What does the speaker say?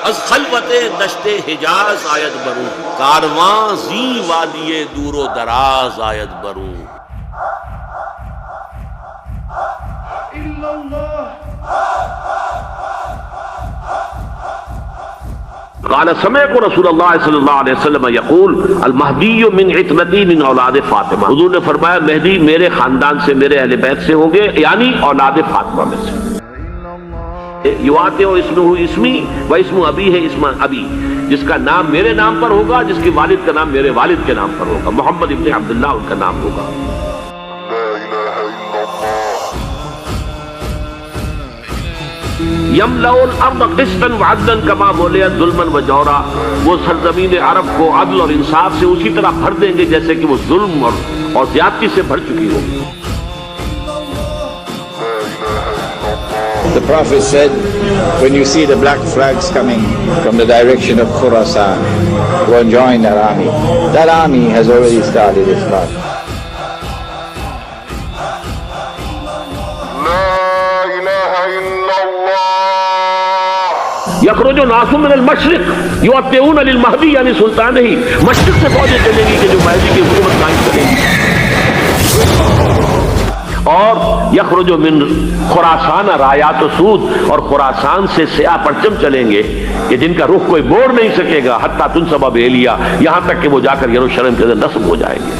अज खलवते दश्ते हिजाज आयत बरू, कारवां जी वादिये दूरो दराज आयत बरू। क़ाल समिअतु रसूलल्लाह सल्लल्लाहु अलैहि वसल्लम यक़ूल अल महदी मिन इत्बती मिन औलाद फातिमा। हुज़ूर ने फरमाया मेहदी मेरे खानदान से, मेरे अहले बैत से होंगे, यानी औलाद फातिमा में से। युवाते हो इस्मुहु इस्मी व इस्मु अबी है इस्मा अबी, जिसका नाम मेरे नाम पर होगा, जिसके वालिद का नाम मेरे वालिद के नाम पर होगा। मोहम्मद इब्न अब्दुल्लाह उनका नाम होगा। यमलउल अर्द क़िस्तन व अदलन कमा मुलिअत ज़ुल्मन व जौरा, वो सरजमीन अरब को अदल और इंसाफ से उसी तरह भर देंगे जैसे कि वो जुल्म और ज्यादती से भर चुकी हो। The Prophet said, when you see the black flags coming from the direction of Khurasan, go and join that army. That army has already started its march. यखरुजु नासु मिनल मशरिक़ युअत्तिऊन लिल महदी, यानी सुल्तान ही मशरिक़ से फौजें चलेंगी कि जो महदी की हुकूमत कायम करेगी। और यखरुजु मिन खुरासान रायात सूद, और खुरासान से स्याह परचम चलेंगे कि जिनका रुख कोई मोड़ नहीं सकेगा। हत्ता तुनसब बेलिया, यहां तक कि वो जाकर यरूशलेम के अंदर नस्ब हो जाएंगे।